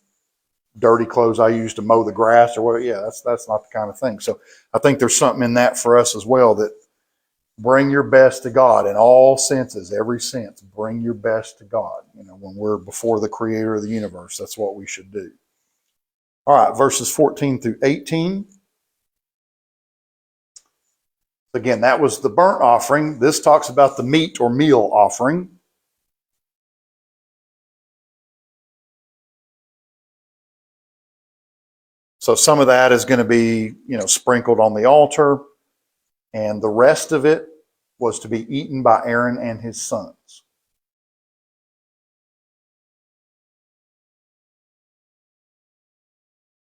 dirty clothes I use to mow the grass or whatever, yeah, that's not the kind of thing. So I think there's something in that for us as well, that bring your best to God in all senses, every sense. Bring your best to God. You know, when we're before the Creator of the universe, that's what we should do. All right, verses 14 through 18. Again, that was the burnt offering. This talks about the meat or meal offering. So some of that is going to be, you know, sprinkled on the altar, and the rest of it was to be eaten by Aaron and his sons.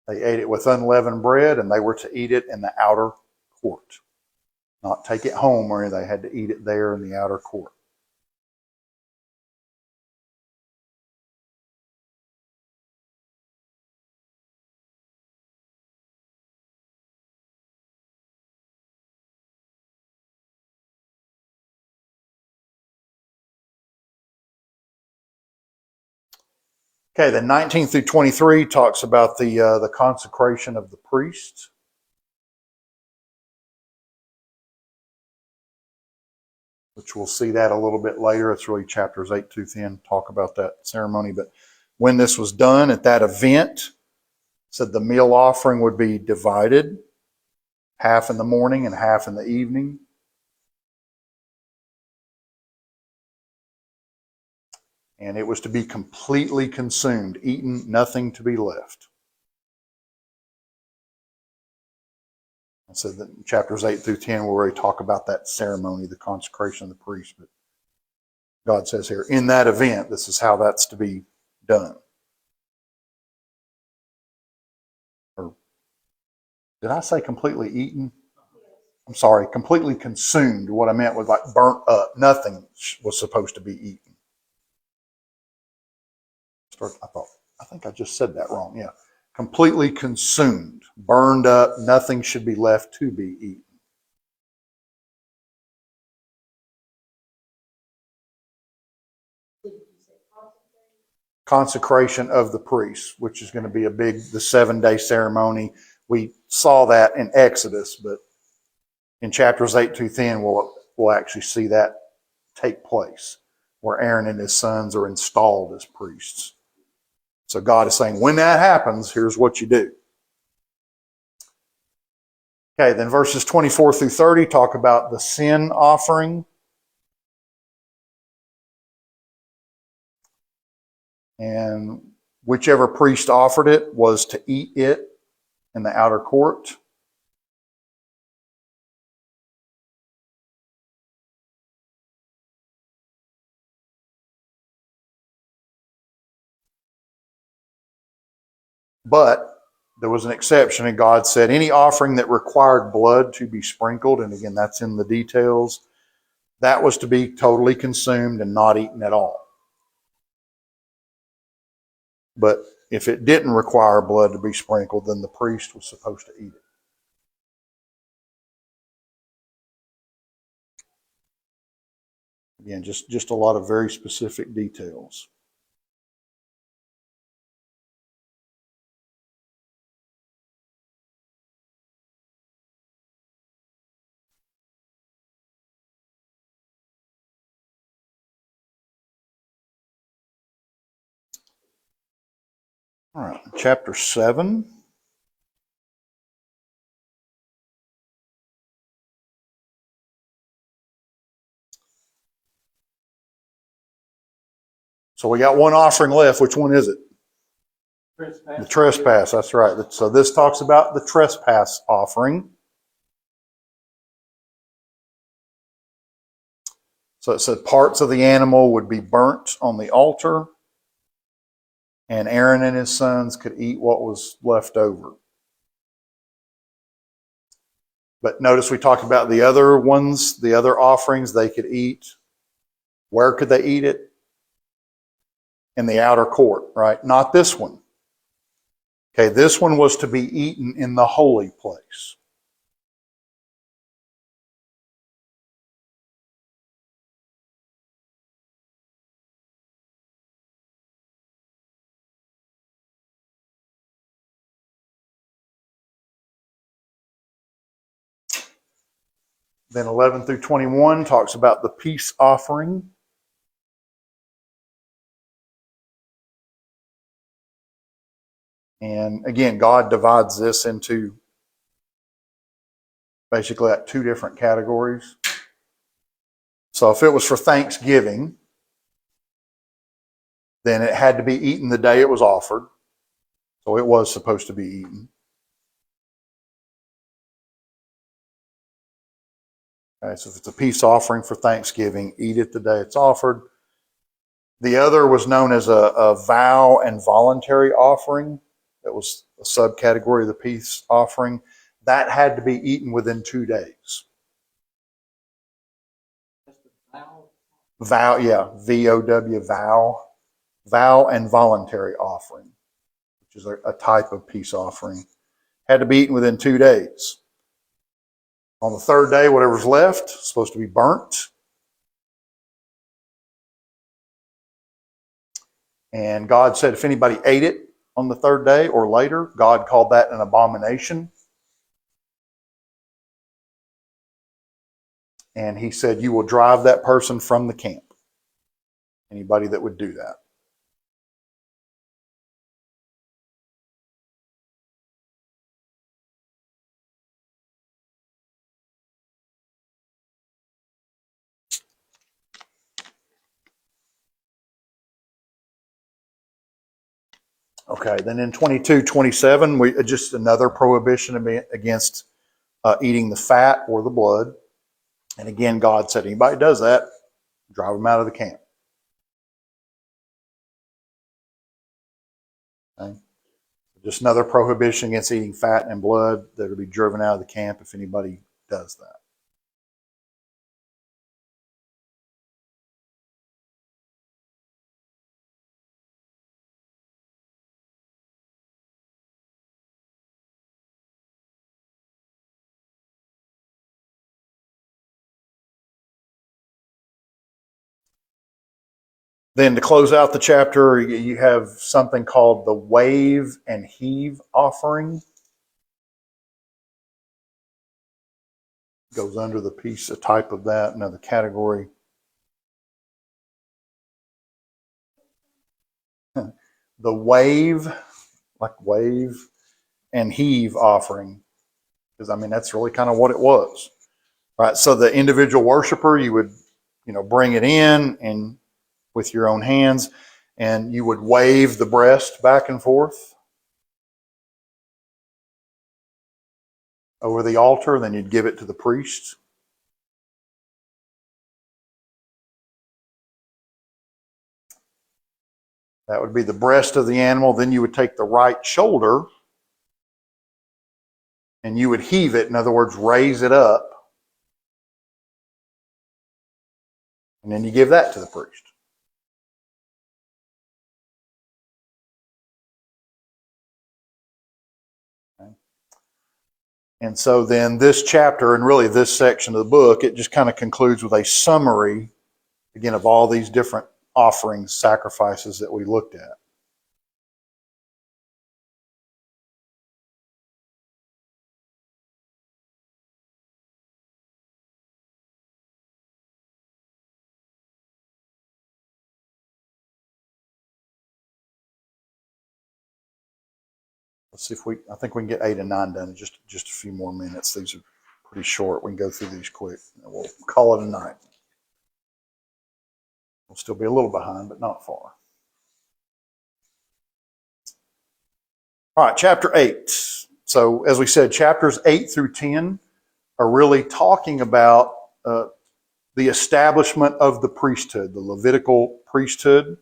They ate it with unleavened bread, and they were to eat it in the outer court. Not take it home, or they had to eat it there in the outer court. Okay, then 19 through 23 talks about the consecration of the priest. Which we'll see that a little bit later. It's really chapters 8 through 10 talk about that ceremony. But when this was done at that event, Said the meal offering would be divided, half in the morning and half in the evening. And it was to be completely consumed, eaten, nothing to be left. And so that chapters 8 through 10 will already talk about that ceremony, the consecration of the priest. But God says here, in that event, this is how that's to be done. Or did I say completely eaten? I'm sorry, completely consumed. What I meant was like burnt up. Nothing was supposed to be eaten. I think I just said that wrong. Yeah. Completely consumed, burned up, nothing should be left to be eaten. Consecration of the priest, which is going to be the 7-day ceremony. We saw that in Exodus, but in chapters 8 through 10, we'll actually see that take place, where Aaron and his sons are installed as priests. So God is saying, when that happens, here's what you do. Okay, then verses 24 through 30 talk about the sin offering. And whichever priest offered it was to eat it in the outer court. But there was an exception, and God said any offering that required blood to be sprinkled, and again, that's in the details, that was to be totally consumed and not eaten at all. But if it didn't require blood to be sprinkled, then the priest was supposed to eat it. Again, just a lot of very specific details. All right, chapter 7. So we got one offering left. Which one is it? Trespass. The trespass, that's right. So this talks about the trespass offering. So it said parts of the animal would be burnt on the altar, and Aaron and his sons could eat what was left over. But notice we talked about the other ones, the other offerings they could eat. Where could they eat it? In the outer court, right? Not this one. Okay, this one was to be eaten in the holy place. Then 11 through 21 talks about the peace offering. And again, God divides this into basically like 2 different categories. So if it was for Thanksgiving, then it had to be eaten the day it was offered. So it was supposed to be eaten. Okay, so if it's a peace offering for Thanksgiving, eat it the day it's offered. The other was known as a vow and voluntary offering. That was a subcategory of the peace offering. That had to be eaten within 2 days. Vow, yeah, V-O-W, vow. Vow and voluntary offering, which is a type of peace offering. Had to be eaten within 2 days. On the 3rd day, whatever's left is supposed to be burnt. And God said if anybody ate it on the 3rd day or later, God called that an abomination. And he said, you will drive that person from the camp. Anybody that would do that. Okay, then in 22:27, just another prohibition against eating the fat or the blood. And again, God said, anybody does that, drive them out of the camp. Okay? Just another prohibition against eating fat and blood that will be driven out of the camp if anybody does that. Then to close out the chapter, you have something called the wave and heave offering. Goes under the piece, a type of that, another category. The wave, like wave and heave offering. Because I mean, that's really kind of what it was. Right. So the individual worshiper, you would, bring it in and with your own hands, and you would wave the breast back and forth over the altar, then you'd give it to the priest. That would be the breast of the animal. Then you would take the right shoulder and you would heave it, in other words, raise it up. And then you give that to the priest. Okay. And so then this chapter, and really this section of the book, it just kind of concludes with a summary, again, of all these different offerings, sacrifices that we looked at. Let's see if I think we can get 8 and 9 done in just a few more minutes. These are pretty short. We can go through these quick. And we'll call it a night. We'll still be a little behind, but not far. All right, chapter 8. So as we said, chapters 8 through 10 are really talking about the establishment of the priesthood, the Levitical priesthood.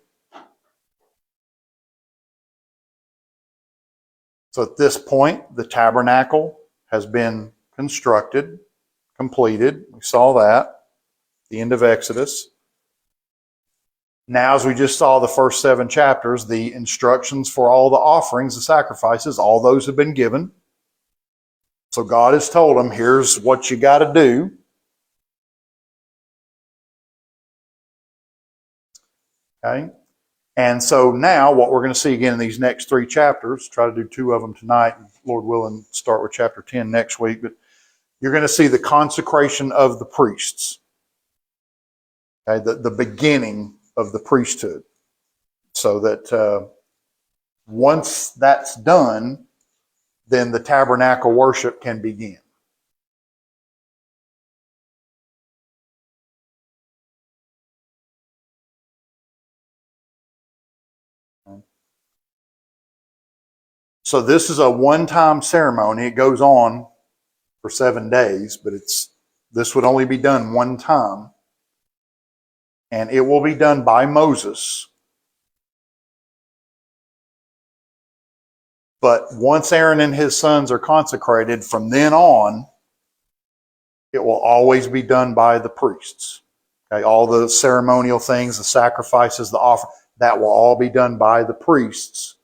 So at this point, the tabernacle has been constructed, completed. We saw that at the end of Exodus. Now, as we just saw the first 7 chapters, the instructions for all the offerings, the sacrifices, all those have been given. So God has told them, here's what you got to do. Okay? And so now what we're going to see again in these next 3 chapters, try to do 2 of them tonight, and Lord willing, start with chapter 10 next week, but you're going to see the consecration of the priests. Okay? The beginning of the priesthood. So that once that's done, then the tabernacle worship can begin. So this is a one-time ceremony. It goes on for 7 days, but this would only be done one time. And it will be done by Moses. But once Aaron and his sons are consecrated, from then on, it will always be done by the priests. Okay, all the ceremonial things, the sacrifices, the offer, that will all be done by the priests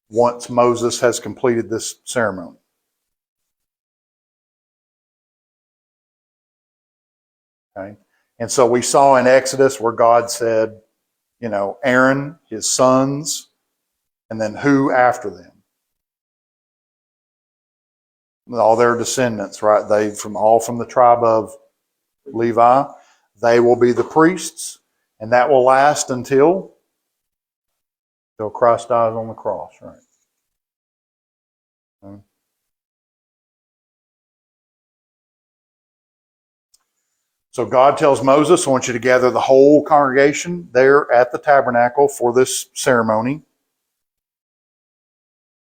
once Moses has completed this ceremony. Okay? And so we saw in Exodus where God said, Aaron, his sons, and then who after them? All their descendants, right? All from the tribe of Levi. They will be the priests, and that will last until Christ dies on the cross, right? Okay. So God tells Moses, I want you to gather the whole congregation there at the tabernacle for this ceremony.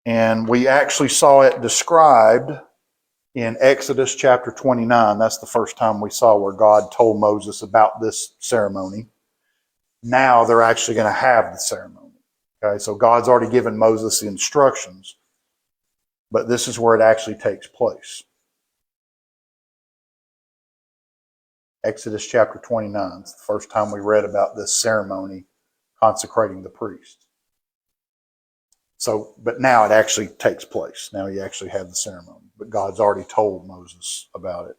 And we actually saw it described in Exodus chapter 29. That's the first time we saw where God told Moses about this ceremony. Now they're actually going to have the ceremony. Okay, so God's already given Moses the instructions, but this is where it actually takes place. Exodus chapter 29. It's the first time we read about this ceremony consecrating the priest. So, but now it actually takes place. Now you actually have the ceremony. But God's already told Moses about it.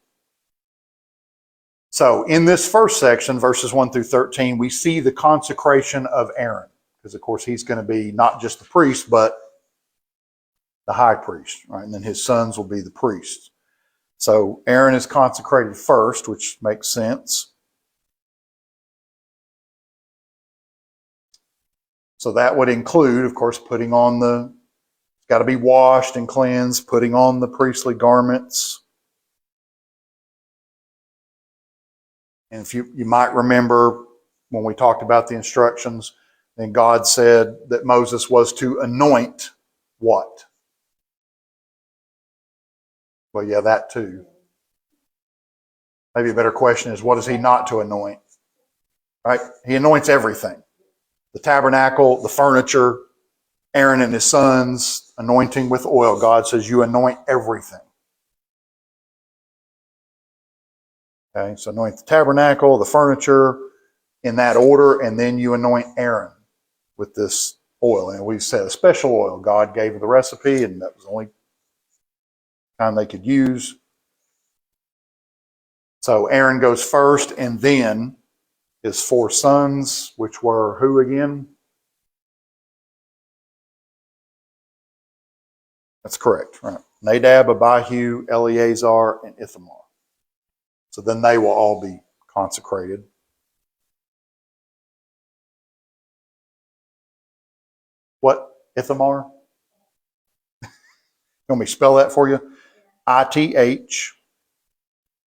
So in this first section, verses 1 through 13, we see the consecration of Aaron. Because, of course, he's going to be not just the priest, but the high priest. Right? And then his sons will be the priests. So Aaron is consecrated first, which makes sense. So that would include, of course, putting on got to be washed and cleansed, putting on the priestly garments. And if you might remember when we talked about the instructions, then God said that Moses was to anoint what? Well, yeah, that too. Maybe a better question is, what is he not to anoint? Right? He anoints everything. The tabernacle, the furniture, Aaron and his sons, anointing with oil. God says you anoint everything. Okay, so anoint the tabernacle, the furniture, in that order, and then you anoint Aaron with this oil. And we said a special oil. God gave the recipe, and that was the only time they could use. So Aaron goes first, and then his 4 sons, which were who again? That's correct, right? Nadab, Abihu, Eleazar, and Ithamar. So then they will all be consecrated. What? Ithamar? You want me to spell that for you?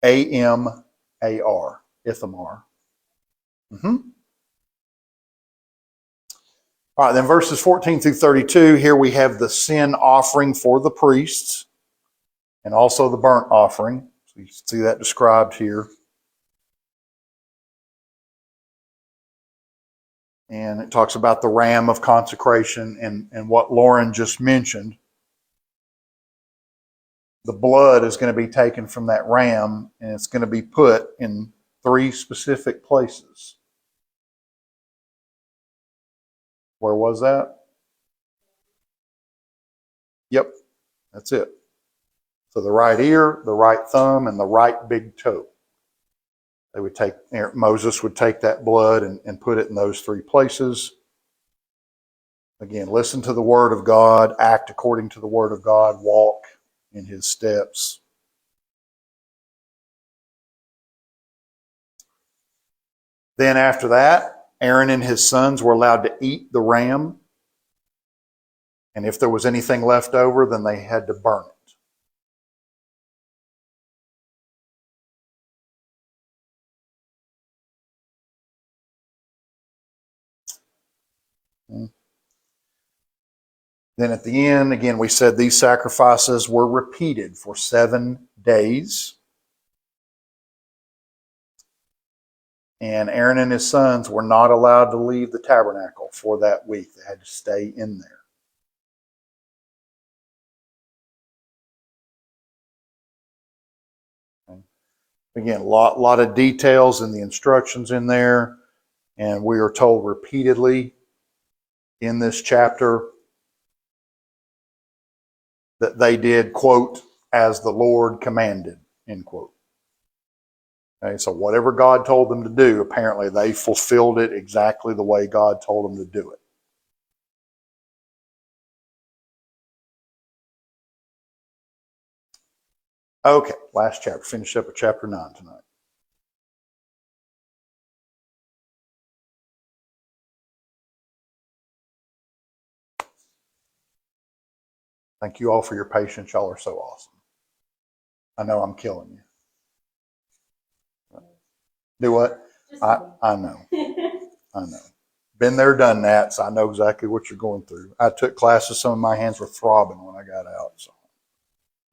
Ithamar. Ithamar. All right, then verses 14 through 32, here we have the sin offering for the priests and also the burnt offering. So you see that described here. And it talks about the ram of consecration and what Lauren just mentioned. The blood is going to be taken from that ram and it's going to be put in 3 specific places. Where was that? Yep, that's it. So the right ear, the right thumb, and the right big toe. Moses would take that blood and put it in those 3 places. Again, listen to the word of God, act according to the word of God, walk in his steps. Then after that, Aaron and his sons were allowed to eat the ram. And if there was anything left over, then they had to burn it. Then at the end, again, we said these sacrifices were repeated for 7 days. And Aaron and his sons were not allowed to leave the tabernacle for that week. They had to stay in there. Again, a lot of details in the instructions in there. And we are told repeatedly in this chapter that they did, quote, as the Lord commanded, end quote. Okay, so whatever God told them to do, apparently they fulfilled it exactly the way God told them to do it. Okay, last chapter. Finish up with chapter 9 tonight. Thank you all for your patience. Y'all are so awesome. I know I'm killing you. Do what? I know. I know. Been there, done that, so I know exactly what you're going through. I took classes, some of my hands were throbbing when I got out. So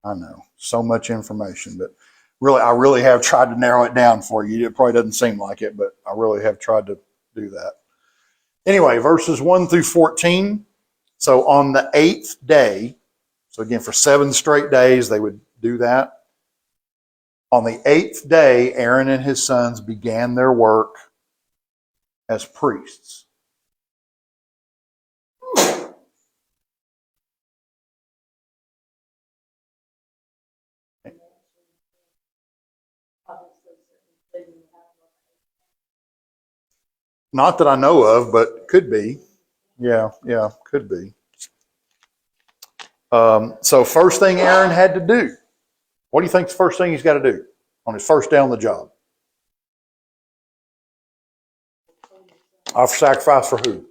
I know so much information, but really, I really have tried to narrow it down for you. It probably doesn't seem like it, but I really have tried to do that. Anyway, verses 1 through 14. So on the 8th day, so again, for 7 straight days, they would do that. On the 8th day, Aaron and his sons began their work as priests. Not that I know of, but could be. Yeah, could be. So first thing Aaron had to do, what do you think the first thing he's got to do on his first day on the job? Offer sacrifice for who?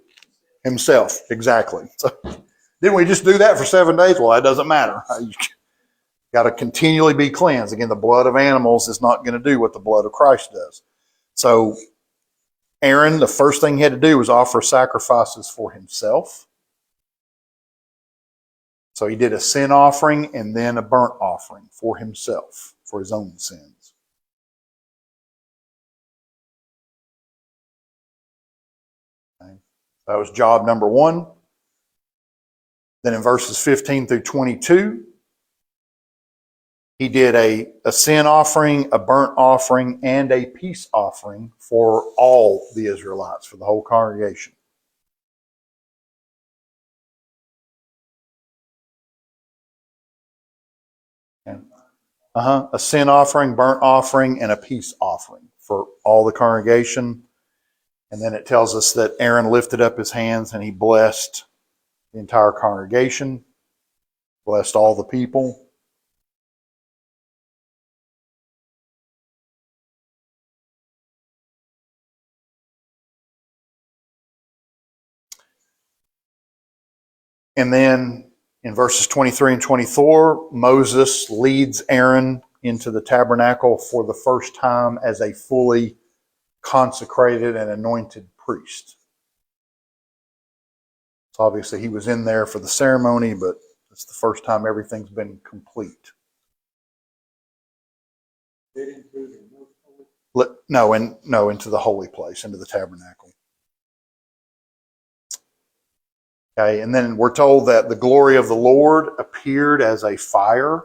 Himself, exactly. So, didn't we just do that for 7 days? Well, that doesn't matter. You got to continually be cleansed. Again, the blood of animals is not going to do what the blood of Christ does. So Aaron, the first thing he had to do was offer sacrifices for himself. So he did a sin offering and then a burnt offering for himself, for his own sins. Okay. That was job number 1. Then in verses 15 through 22, he did a sin offering, a burnt offering, and a peace offering for all the Israelites, for the whole congregation. A sin offering, burnt offering, and a peace offering for all the congregation. And then it tells us that Aaron lifted up his hands and he blessed the entire congregation, blessed all the people. And then in verses 23 and 24, Moses leads Aaron into the tabernacle for the first time as a fully consecrated and anointed priest. So obviously he was in there for the ceremony, but it's the first time everything's been complete. No, into the holy place, into the tabernacle. Okay, and then we're told that the glory of the Lord appeared as a fire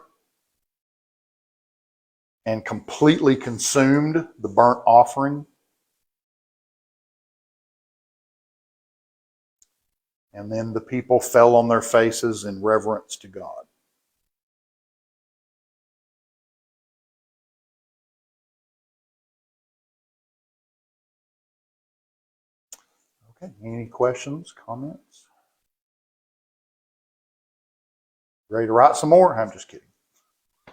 and completely consumed the burnt offering. And then the people fell on their faces in reverence to God. Okay, any questions, comments? Ready to write some more? I'm just kidding. I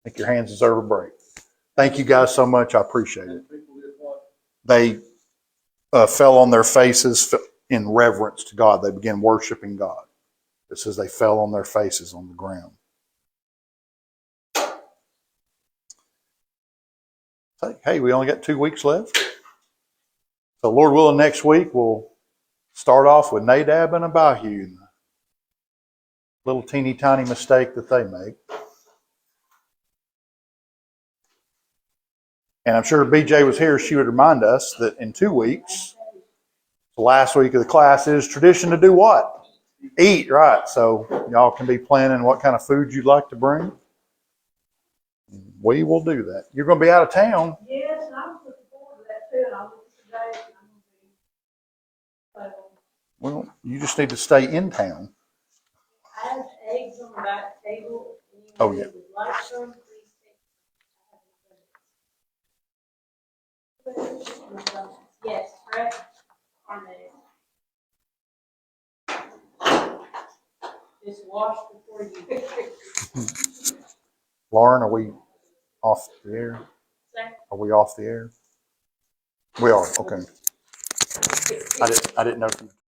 think your hands deserve a break. Thank you guys so much. I appreciate it. They fell on their faces in reverence to God. They began worshiping God. It says they fell on their faces on the ground. Hey, we only got 2 weeks left. So Lord willing, next week we'll start off with Nadab and Abihu and the little teeny tiny mistake that they make. And I'm sure if BJ was here, she would remind us that in 2 weeks, the last week of the class, is tradition to do what? Eat, right. So y'all can be planning what kind of food you'd like to bring. We will do that. You're going to be out of town. Yes, and I'm looking forward to that too, and I'll look today, and I'm gonna be, Well, you just need to stay in town. I have eggs on the back table. Oh, yeah. Would you like some? Yes, right? On the, just wash before you. Lauren, are we off the air? Are we off the air? We are. Okay. I didn't know if you